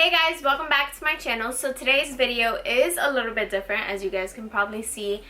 Hey guys, welcome back to my channel. So today's video is a little bit different, as you guys can probably see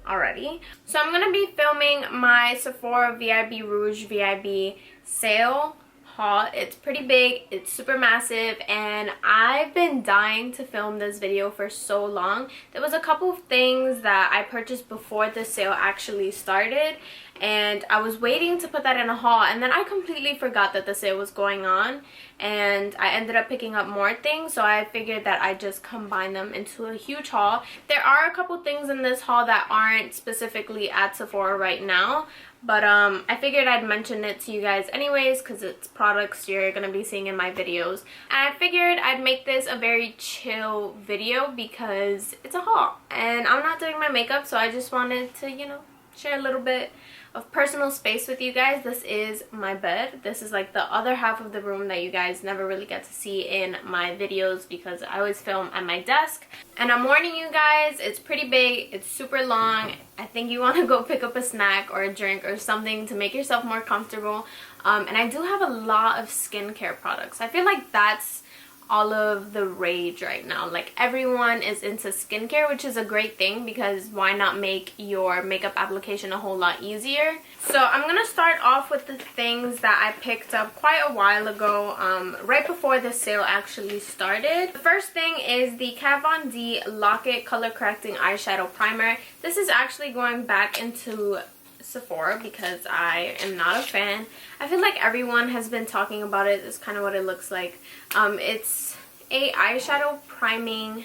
already. So I'm gonna be filming my Sephora VIB Rouge VIB sale haul. It's pretty big, it's super massive, and I've been dying to film this video for so long. There was a couple of things that I purchased before the sale actually started, and I was waiting to put that in a haul, and then I completely forgot that the sale was going on, and I ended up picking up more things, so I figured that I'd just combine them into a huge haul. There are a couple things in this haul that aren't specifically at Sephora right now, but I figured I'd mention it to you guys anyways because it's products you're gonna be seeing in my videos. And I figured I'd make this a very chill video because it's a haul and I'm not doing my makeup, so I just wanted to, you know, share a little bit of personal space with you guys. This is my bed. This is like the other half of the room that you guys never really get to see in my videos because I always film at my desk. And I'm warning you guys, it's pretty big, it's super long. I think you want to go pick up a snack or a drink or something to make yourself more comfortable. And I do have a lot of skincare products. I feel like that's all of the rage right now. Like, everyone is into skincare, which is a great thing because why not make your makeup application a whole lot easier. So I'm gonna start off with the things that I picked up quite a while ago, right before the sale actually started. The first thing is the Kat Von D Lock It Color Correcting Eyeshadow Primer. This is actually going back into Sephora because I am not a fan. I feel like everyone has been talking about it. It's kind of what it looks like. It's a eyeshadow priming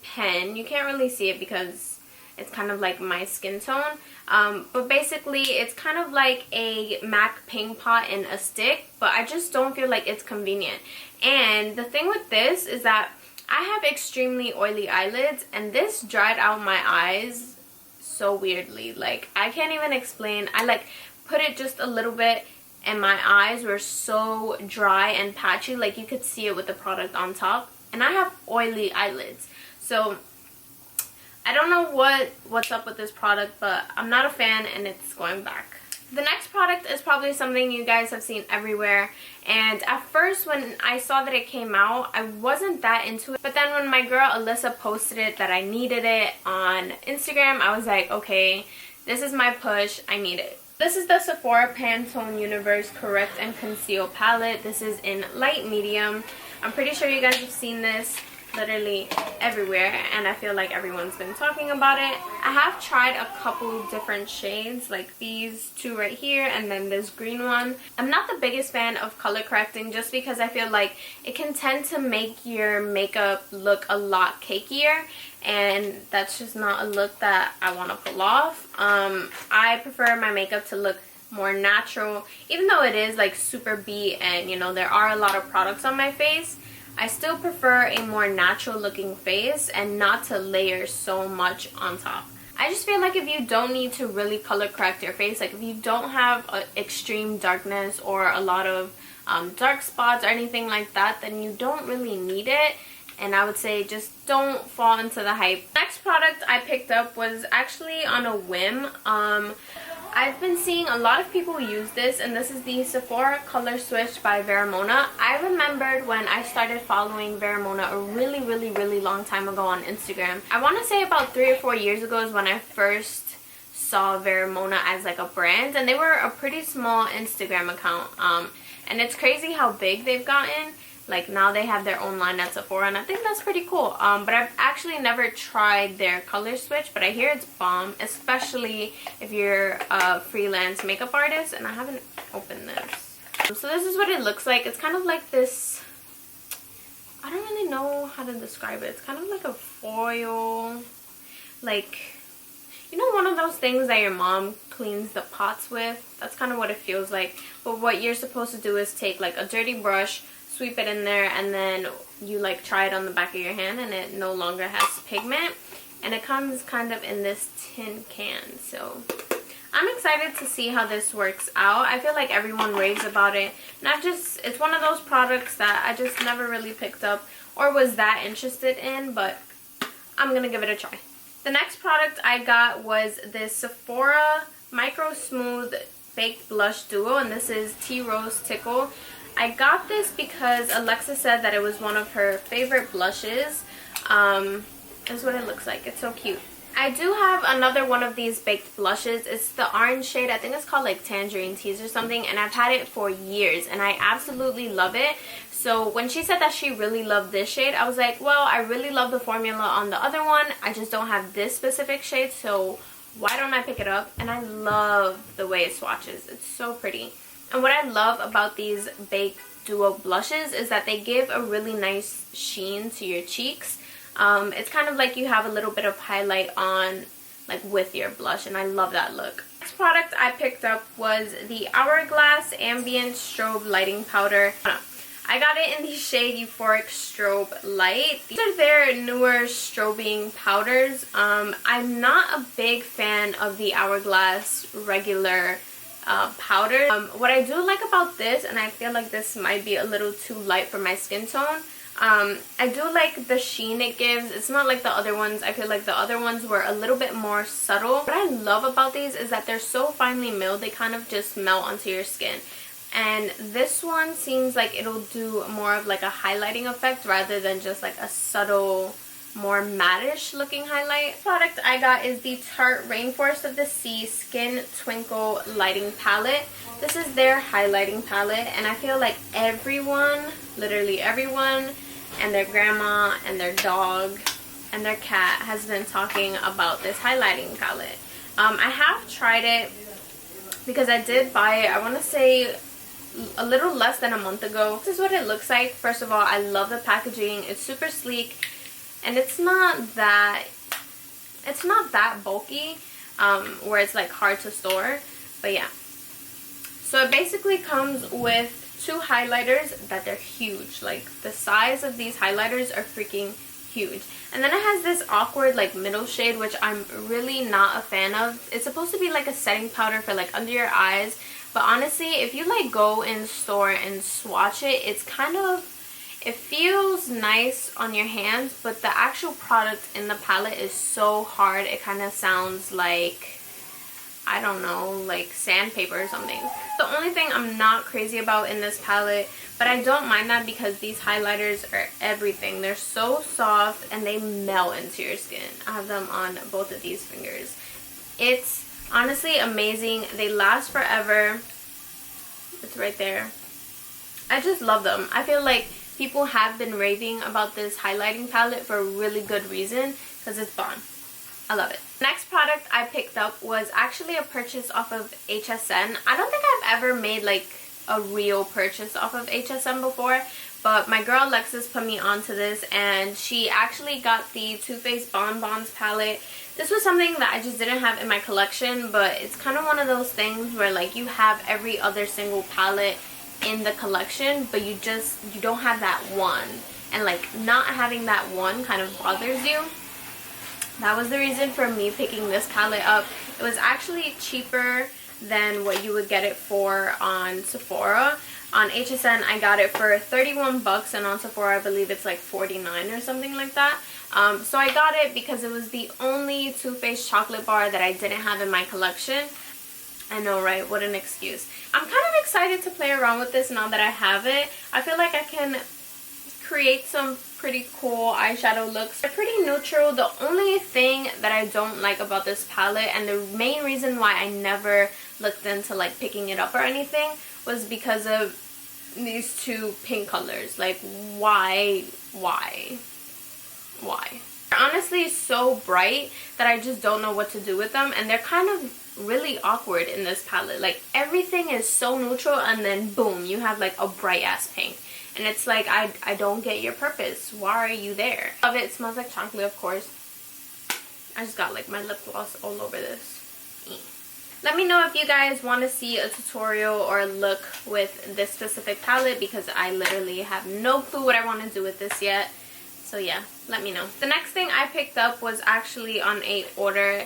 pen. You can't really see it because it's kind of like my skin tone. But basically it's kind of like a MAC Pink Pot in a stick, but I just don't feel like it's convenient. And the thing with this is that I have extremely oily eyelids, and this dried out my eyes so weirdly. Like, I can't even explain. I like put it just a little bit and my eyes were so dry and patchy, like you could see it with the product on top. And I have oily eyelids, so I don't know what's up with this product, but I'm not a fan and it's going back. The next product is probably something you guys have seen everywhere, and at first when I saw that it came out, I wasn't that into it, but then when my girl Alyssa posted it that I needed it on Instagram, I was like, okay, this is my push, I need it. This is the Sephora Pantone Universe Correct and Conceal palette. This is in light medium. I'm pretty sure you guys have seen this literally everywhere, and I feel like everyone's been talking about it. I have tried a couple different shades, like these two right here and then this green one. I'm not the biggest fan of color correcting just because I feel like it can tend to make your makeup look a lot cakier, and that's just not a look that I want to pull off. I prefer my makeup to look more natural, even though it is like super beat and, you know, there are a lot of products on my face. I still prefer a more natural looking face and not to layer so much on top. I just feel like if you don't need to really color correct your face, like if you don't have extreme darkness or a lot of dark spots or anything like that, then you don't really need it. And I would say just don't fall into the hype. Next product I picked up was actually on a whim. I've been seeing a lot of people use this, and this is the Sephora Color Switch by Vera. I remembered when I started following Vera a really long time ago on Instagram. I want to say about 3 or 4 years ago is when I first saw Vera as like a brand, and they were a pretty small Instagram account. And it's crazy how big they've gotten. Like, now they have their own line at Sephora, and I think that's pretty cool. But I've actually never tried their color switch, but I hear it's bomb, especially if you're a freelance makeup artist. And I haven't opened this. So this is what it looks like. It's kind of like this, I don't really know how to describe it. It's kind of like a foil, like, you know, one of those things that your mom cleans the pots with? That's kind of what it feels like. But what you're supposed to do is take like a dirty brush, sweep it in there, and then you like try it on the back of your hand and it no longer has pigment, and it comes kind of in this tin can. So I'm excited to see how this works out. I feel like everyone raves about it, and it's one of those products that I just never really picked up or was that interested in, but I'm gonna give it a try. The next product I got was this Sephora MicroSmooth Baked Blush Duo, and this is Tea Rose Tickle. I got this because Alexa said that it was one of her favorite blushes. This is what it looks like. It's so cute. I do have another one of these baked blushes. It's the orange shade. I think it's called like Tangerine Tease or something, and I've had it for years and I absolutely love it. So when she said that she really loved this shade, I was like, well, I really love the formula on the other one. I just don't have this specific shade, so why don't I pick it up? And I love the way it swatches. It's so pretty. And what I love about these baked duo blushes is that they give a really nice sheen to your cheeks. It's kind of like you have a little bit of highlight on like with your blush, and I love that look. Next product I picked up was the Hourglass Ambient Strobe Lighting Powder. I got it in the shade Euphoric Strobe Light. These are their newer strobing powders. I'm not a big fan of the Hourglass regular powder. What I do like about this, and I feel like this might be a little too light for my skin tone, I do like the sheen it gives. It's not like the other ones. I feel like the other ones were a little bit more subtle. What I love about these is that they're so finely milled, they kind of just melt onto your skin. And this one seems like it'll do more of like a highlighting effect rather than just like a subtle, more matte-ish looking highlight. The product I got is the Tarte Rainforest of the Sea Skin Twinkle Lighting Palette. This is their highlighting palette, and I feel like everyone, literally everyone, and their grandma and their dog and their cat has been talking about this highlighting palette. I have tried it because I did buy it, I want to say a little less than a month ago. This is what it looks like. First of all, I love the packaging. It's super sleek, and it's not that bulky where it's like hard to store. But yeah, so it basically comes with two highlighters that they're huge. Like the size of these highlighters are freaking huge. And then it has this awkward like middle shade, which I'm really not a fan of. It's supposed to be like a setting powder for like under your eyes, but honestly, if you like go in store and swatch it, it's kind of, it feels nice on your hands, but the actual product in the palette is so hard. It kind of sounds like, I don't know, like sandpaper or something. The only thing I'm not crazy about in this palette, but I don't mind that because these highlighters are everything. They're so soft and they melt into your skin. I have them on both of these fingers. It's honestly amazing. They last forever. It's right there. I just love them. I feel like people have been raving about this highlighting palette for a really good reason because it's bomb. I love it. Next product I picked up was actually a purchase off of HSN. I don't think I've ever made like a real purchase off of HSN before, but my girl Alexis put me onto this, and she actually got the Too Faced Bonbons palette. This was something that I just didn't have in my collection, but it's kind of one of those things where like you have every other single palette in the collection, but you don't have that one, and like not having that one kind of bothers you. That was the reason for me picking this palette up. It was actually cheaper than what you would get it for on Sephora. On HSN I got it for 31 bucks, and on Sephora I believe it's like 49 or something like that. So I got it because it was the only Too Faced chocolate bar that I didn't have in my collection. I know, right? What an excuse. I'm kind of excited to play around with this now that I have it. I feel like I can create some pretty cool eyeshadow looks. They're pretty neutral. The only thing that I don't like about this palette, and the main reason why I never looked into like picking it up or anything, was because of these two pink colors. Like why? They're honestly so bright that I just don't know what to do with them, and they're kind of really awkward in this palette. Like everything is so neutral, and then boom, you have like a bright ass pink, and it's like I don't get your purpose. Why are you there? Love it. It smells like chocolate, of course. I just got like my lip gloss all over this. Let me know if you guys want to see a tutorial or a look with this specific palette, because I literally have no clue what I want to do with this yet. So yeah, let me know. The next thing I picked up was actually on a order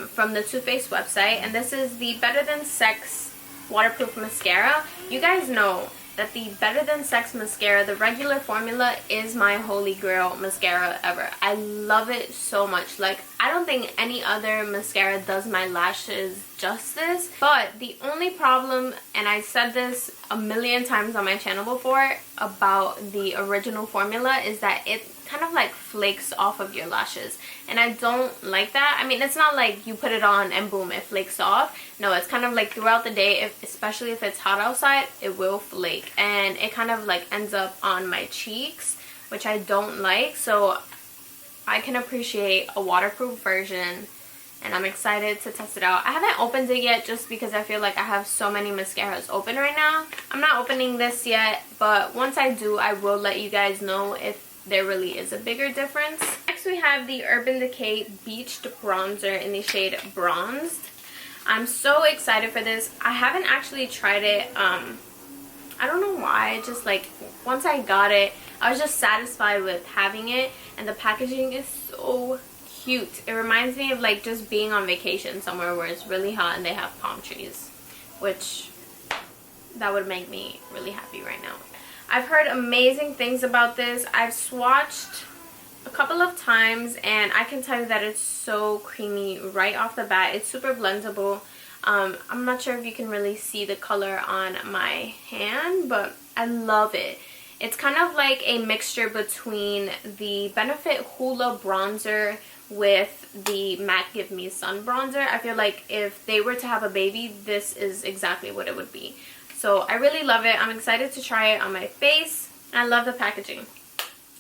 from the Too Faced website, and this is the Better Than Sex waterproof mascara. You guys know that the Better Than Sex mascara, the regular formula, is my holy grail mascara ever. I love it so much. Like I don't think any other mascara does my lashes justice. But the only problem, and I said this a million times on my channel before about the original formula, is that it kind of like flakes off of your lashes, and I don't like that. I mean, it's not like you put it on and boom, it flakes off. No, it's kind of like throughout the day, especially if it's hot outside, it will flake, and it kind of like ends up on my cheeks, which I don't like. So I can appreciate a waterproof version, and I'm excited to test it out. I haven't opened it yet just because I feel like I have so many mascaras open right now. I'm not opening this yet, but once I do, I will let you guys know if there really is a bigger difference. Next we have the Urban Decay Beached Bronzer in the shade Bronzed. I'm so excited for this. I haven't actually tried it. I don't know why. Just like once I got it, I was just satisfied with having it, and the packaging is so cute. It reminds me of like just being on vacation somewhere where it's really hot and they have palm trees, which that would make me really happy right now. I've heard amazing things about this. I've swatched a couple of times, and I can tell you that it's so creamy right off the bat. It's super blendable. I'm not sure if you can really see the color on my hand, but I love it. It's kind of like a mixture between the Benefit Hoola bronzer with the MAC Give Me Sun bronzer. I feel like if they were to have a baby, this is exactly what it would be. So I really love it. I'm excited to try it on my face. I love the packaging.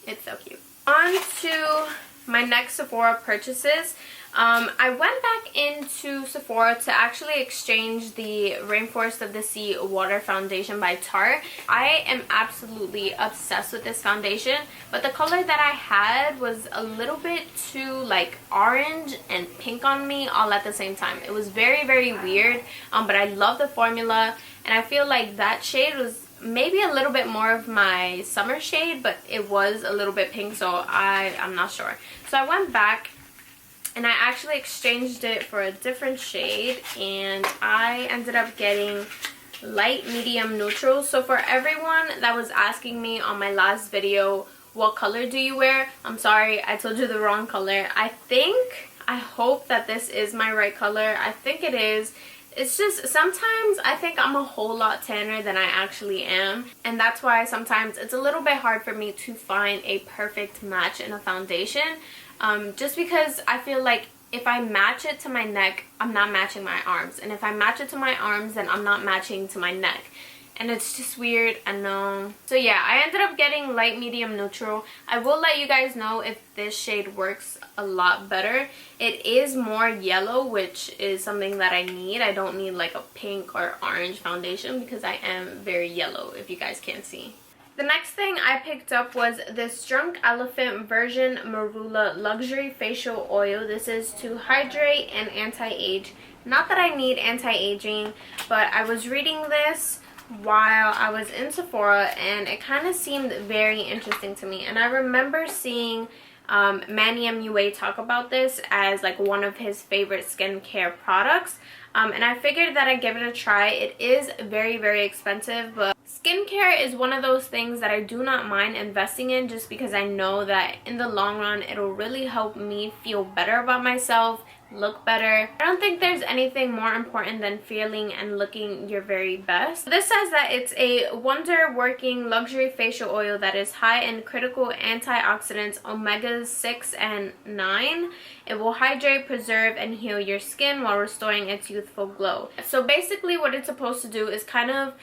It's so cute. On to my next Sephora purchases. I went back into Sephora to actually exchange the Rainforest of the Sea Water Foundation by Tarte. I am absolutely obsessed with this foundation, but the color that I had was a little bit too like orange and pink on me all at the same time. It was very, very weird, but I love the formula, and I feel like that shade was maybe a little bit more of my summer shade, but it was a little bit pink, so I'm not sure. So I went back and I actually exchanged it for a different shade, and I ended up getting light, medium, neutral. So for everyone that was asking me on my last video, what color do you wear? I'm sorry, I told you the wrong color. I hope that this is my right color. I think it is. It's just sometimes I think I'm a whole lot tanner than I actually am, and that's why sometimes it's a little bit hard for me to find a perfect match in a foundation, just because I feel like if I match it to my neck, I'm not matching my arms, and if I match it to my arms, then I'm not matching to my neck, and it's just weird. I know. So yeah, I ended up getting light, medium, neutral. I will let you guys know if this shade works a lot better. It is more yellow, which is something that I need. I don't need like a pink or orange foundation because I am very yellow, if you guys can't see. The next thing I picked up was this Drunk Elephant Version Marula Luxury Facial Oil. This is to hydrate and anti-age. Not that I need anti-aging, but I was reading this while I was in Sephora, and it kind of seemed very interesting to me, and I remember seeing Manny MUA talk about this as like one of his favorite skincare products, and I figured that I'd give it a try. It is very, very expensive, but skincare is one of those things that I do not mind investing in, just because I know that in the long run it'll really help me feel better about myself, look better. I don't think there's anything more important than feeling and looking your very best. This says that it's a wonder working luxury facial oil that is high in critical antioxidants omegas 6 and 9. It will hydrate, preserve, and heal your skin while restoring its youthful glow. So basically what it's supposed to do is kind of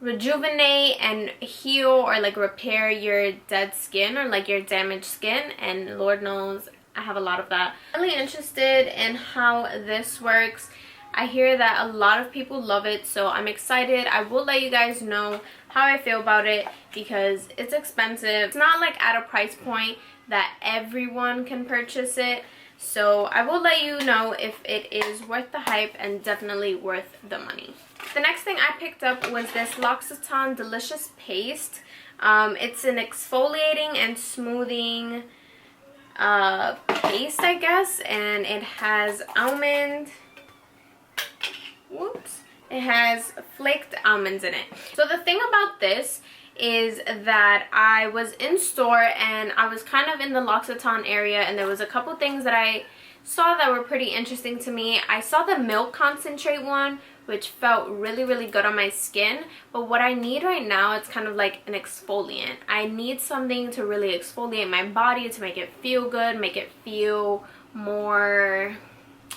rejuvenate and heal or like repair your dead skin or like your damaged skin, and Lord knows I have a lot of that. I'm really interested in how this works. I hear that a lot of people love it, so I'm excited. I will let you guys know how I feel about it because it's expensive. It's not like at a price point that everyone can purchase it, so I will let you know if it is worth the hype and definitely worth the money. The next thing I picked up was this L'Occitane Delicious Paste. It's an exfoliating and smoothing paste, I guess, and it has almond, it has flaked almonds in it. So the thing about this is that I was in store and I was kind of in the L'Occitane area, and there was a couple things that saw that were pretty interesting to me. I saw the milk concentrate one, which felt really, really good on my skin. But what I need right now, it's kind of like an exfoliant. I need something to really exfoliate my body, to make it feel good, make it feel more,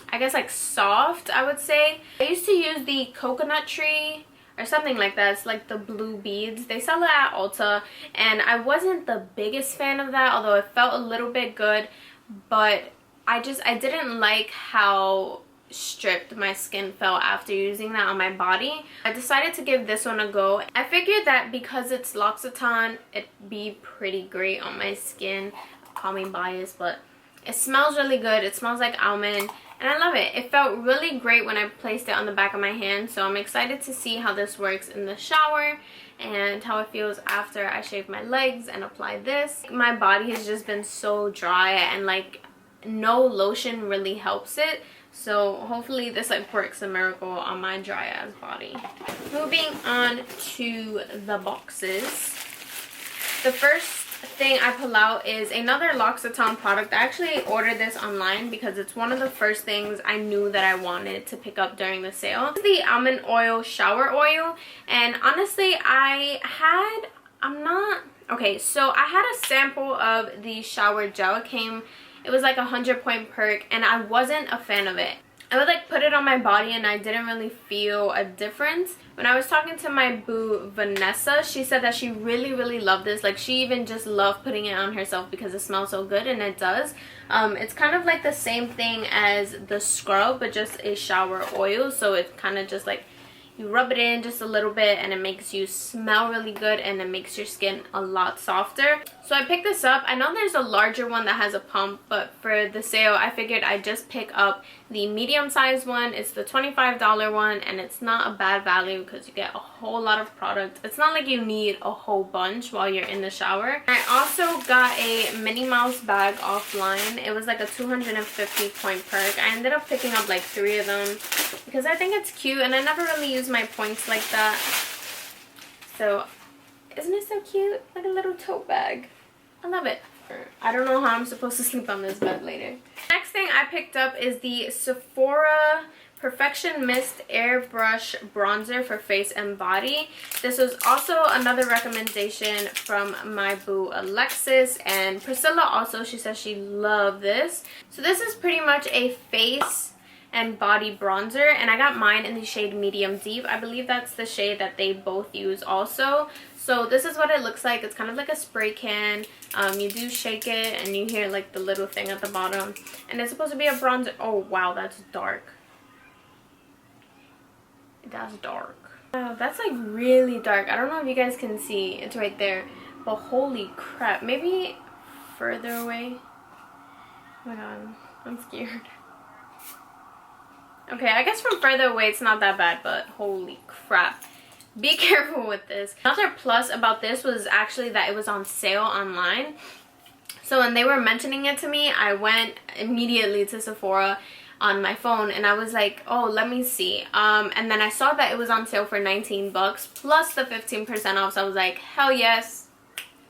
I guess, like soft, I would say. I used to use the coconut tree or something like that. It's like the blue beads. They sell it at Ulta, and I wasn't the biggest fan of that, although it felt a little bit good. But I didn't like how stripped my skin felt after using that on my body. I decided to give this one a go. I figured that because it's L'Occitane, it'd be pretty great on my skin. Call me biased, but it smells really good. It smells like almond, and I love it. It felt really great when I placed it on the back of my hand, so I'm excited to see how this works in the shower and how it feels after I shave my legs and apply this. My body has just been so dry, and like no lotion really helps it. So hopefully this like works a miracle on my dry ass body. Moving on to the boxes. The first thing I pull out is another L'Occitane product. I actually ordered this online because it's one of the first things I knew that I wanted to pick up during the sale. It's the almond oil shower oil, and honestly so I had a sample of the shower gel. It was like 100-point perk, and I wasn't a fan of it. I would like put it on my body and I didn't really feel a difference. When I was talking to my boo Vanessa, she said that she really loved this. Like she even just loved putting it on herself because it smells so good, and it does. It's kind of like the same thing as the scrub, but just a shower oil. So it's kind of just like you rub it in just a little bit and it makes you smell really good, and it makes your skin a lot softer. So I picked this up. I know there's a larger one that has a pump, but for the sale I figured I'd just pick up the medium sized one. It's the $25 one, and it's not a bad value because you get a whole lot of product. It's not like you need a whole bunch while you're in the shower. I also got a Minnie Mouse bag offline. It was like a 250-point perk. I ended up picking up like 3 of them because I think it's cute, and I never really use my points like that. So isn't it so cute? Like a little tote bag. I love it. I don't know how I'm supposed to sleep on this bed later. Next thing I picked up is the Sephora Perfection Mist Airbrush Bronzer for face and body. This was also another recommendation from my boo Alexis, and Priscilla also, she says she loved this. So this is pretty much a face and body bronzer, and I got mine in the shade medium deep. I believe that's the shade that they both use also. So this is what it looks like. It's kind of like a spray can. You do shake it and you hear like the little thing at the bottom, and it's supposed to be a bronzer. Oh wow, that's dark. That's dark. Wow, that's like really dark. I don't know if you guys can see, it's right there, but holy crap. Maybe further away. Oh my god, I'm scared. Okay, I guess from further away it's not that bad, but holy crap. Be careful with this. Another plus about this was actually that it was on sale online. So when they were mentioning it to me, I went immediately to Sephora on my phone and I was like, oh, let me see. And then I saw that it was on sale for 19 bucks plus the 15% off. So I was like, hell yes,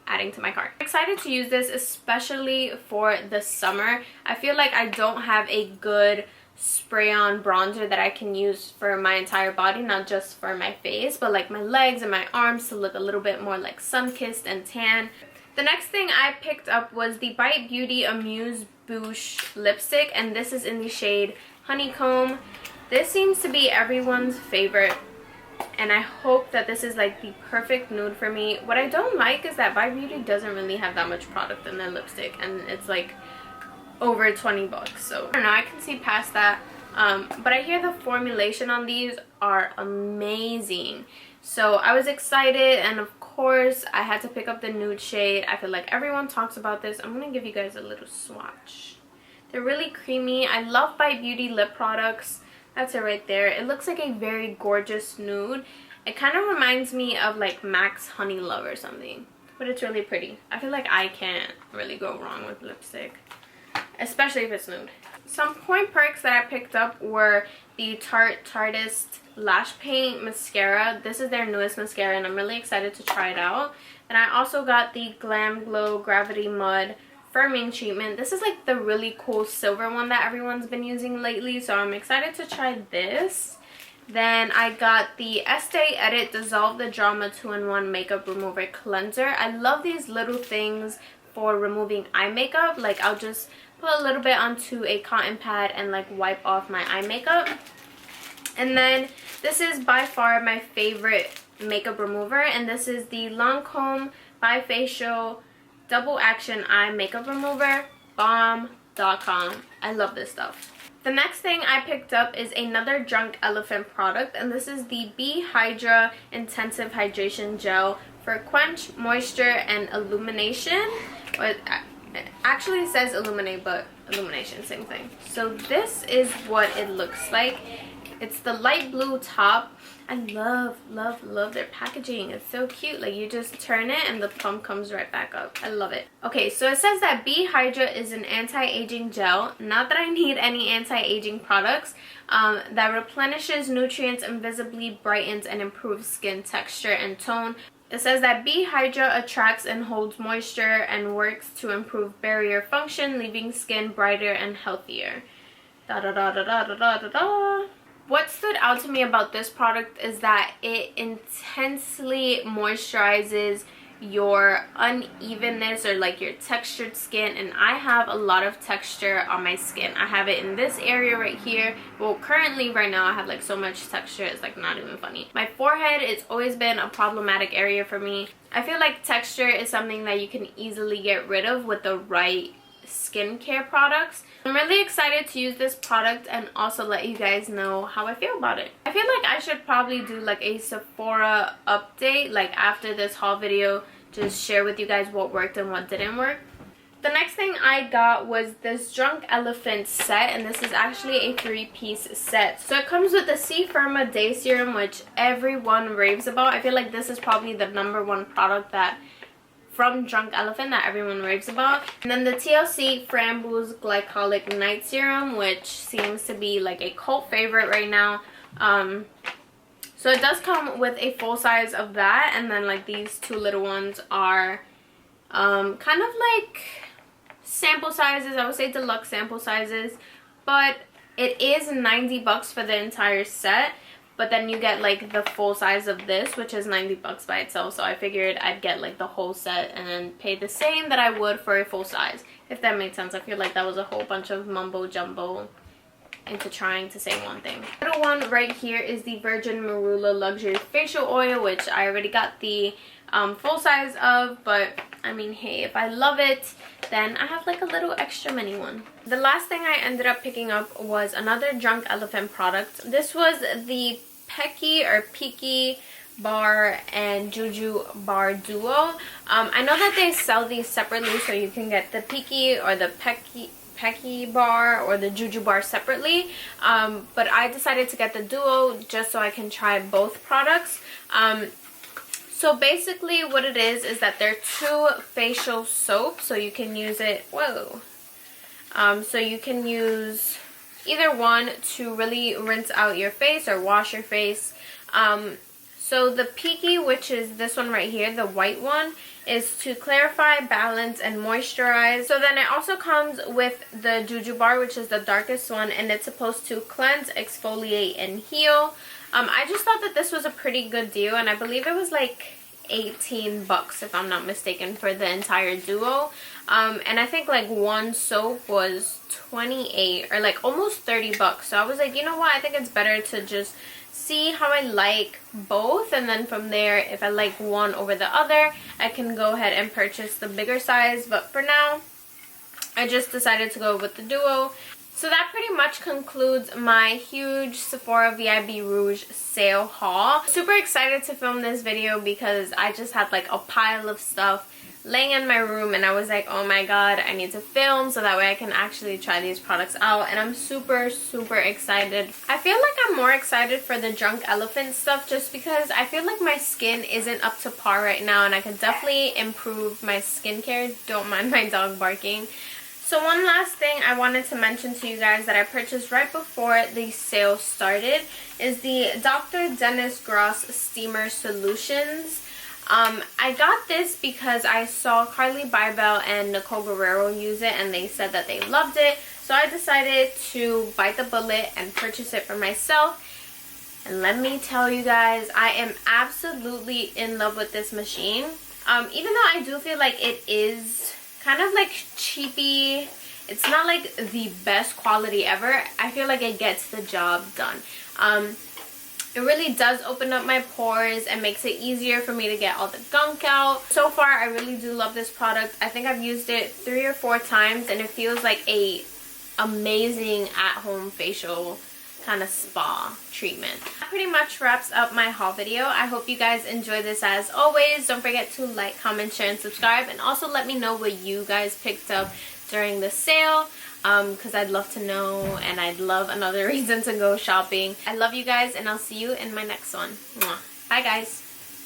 adding to my cart. I'm excited to use this, especially for the summer. I feel like I don't have a good spray on bronzer that I can use for my entire body, not just for my face, but like my legs and my arms to look a little bit more like sun-kissed and tan. The next thing I picked up was the Bite Beauty Amuse Bouche lipstick, and this is in the shade Honeycomb. This seems to be everyone's favorite, and I hope that this is like the perfect nude for me. What I don't like is that Bite Beauty doesn't really have that much product in their lipstick, and it's like over 20 bucks. So I don't know, I can see past that. But I hear the formulation on these are amazing. So I was excited, and of course I had to pick up the nude shade. I feel like everyone talks about this. I'm gonna give you guys a little swatch. They're really creamy. I love Bite Beauty lip products. That's it right there. It looks like a very gorgeous nude. It kind of reminds me of like MAC's Honey Love or something, but it's really pretty. I feel like I can't really go wrong with lipstick, especially if it's nude. Some point perks that I picked up were the Tarte Lash Paint Mascara. This is their newest mascara, and I'm really excited to try it out. And I also got the Glam Glow Gravity Mud firming treatment. This is like the really cool silver one that everyone's been using lately, so I'm excited to try this. Then I got the Estee Edit Dissolve the Drama 2-in-1 Makeup Remover Cleanser. I love these little things for removing eye makeup. Like, I'll just put a little bit onto a cotton pad and like wipe off my eye makeup. And then this is by far my favorite makeup remover, and this is the Lancome Bifacial Double Action Eye Makeup Remover. Bomb.com. I love this stuff. The next thing I picked up is another Drunk Elephant product, and this is the Be Hydra Intensive Hydration Gel for Quench, Moisture, and Illumination. It actually says illuminate, but illumination, same thing. So this is what it looks like. It's the light blue top. I love their packaging. It's so cute. Like, you just turn it and the pump comes right back up. I love it. Okay, so it says that Be Hydra is an anti-aging gel. Not that I need any anti-aging products. That replenishes nutrients, invisibly brightens and improves skin texture and tone. It says that Be Hydra attracts and holds moisture and works to improve barrier function, leaving skin brighter and healthier. Da da da da da da da da. What stood out to me about this product is that it intensely moisturizes your unevenness or like your textured skin, and I have a lot of texture on my skin. I have it in this area right here. Well, currently right now I have like so much texture, it's like not even funny. My forehead, it's always been a problematic area for me. I feel like texture is something that you can easily get rid of with the right skincare products. I'm really excited to use this product and also let you guys know how I feel about it. I feel like I should probably do like a Sephora update, like after this haul video, just share with you guys what worked and what didn't work. The next thing I got was this Drunk Elephant set, and this is actually a 3-piece set. So it comes with the C Firma Day Serum, which everyone raves about. I feel like this is probably the #1 product that from Drunk Elephant that everyone raves about. And then the TLC Framboos Glycolic Night Serum, which seems to be like a cult favorite right now. So it does come with a full size of that, and then like these two little ones are kind of like sample sizes. I would say deluxe sample sizes, but it is 90 bucks for the entire set. But then you get like the full size of this, which is 90 bucks by itself. So I figured I'd get like the whole set and then pay the same that I would for a full size, if that made sense. I feel like that was a whole bunch of mumbo jumbo into trying to say one thing. The little one right here is the Virgin Marula Luxury Facial Oil, which I already got the full size of, but I mean, hey, if I love it, then I have like a little extra mini one. The last thing I ended up picking up was another Drunk Elephant product. This was the Peaky Bar and Juju Bar Duo. I know that they sell these separately, so you can get the Peaky or the Pecky Bar or the Juju Bar separately, but I decided to get the Duo just so I can try both products. So basically what it is that they're 2 facial soaps, so you can use it, so you can use either one to really rinse out your face or wash your face. So the Peaky, which is this one right here, the white one, is to clarify, balance, and moisturize. So then it also comes with the Juju Bar, which is the darkest one, and it's supposed to cleanse, exfoliate, and heal. I just thought that this was a pretty good deal, and I believe it was like 18 bucks if I'm not mistaken for the entire duo. And I think like one soap was 28 or like almost 30 bucks. So I was like, you know what, I think it's better to just see how I like both, and then from there, if I like one over the other, I can go ahead and purchase the bigger size. But for now, I just decided to go with the duo. So that pretty much concludes my huge Sephora VIB Rouge sale haul. Super excited to film this video because I just had like a pile of stuff laying in my room, and I was like, oh my god, I need to film so that way I can actually try these products out, and I'm super excited. I feel like I'm more excited for the Drunk Elephant stuff just because I feel like my skin isn't up to par right now, and I could definitely improve my skincare. Don't mind my dog barking. So one last thing I wanted to mention to you guys that I purchased right before the sale started is the Dr. Dennis Gross Steamer Solutions. I got this because I saw Carly Bybel and Nicole Guerrero use it and they said that they loved it. So I decided to bite the bullet and purchase it for myself. And let me tell you guys, I am absolutely in love with this machine. Even though I do feel like it is kind of like cheapy, it's not like the best quality ever. I feel like it gets the job done. It really does open up my pores and makes it easier for me to get all the gunk out. So far, I really do love this product. I think I've used it 3 or 4 times and it feels like a amazing at-home facial kind of spa treatment. That pretty much wraps up my haul video. I hope you guys enjoyed this as always. Don't forget to like, comment, share, and subscribe. And also let me know what you guys picked up during the sale. Because I'd love to know and I'd love another reason to go shopping. I love you guys and I'll see you in my next one. Mwah. Bye guys.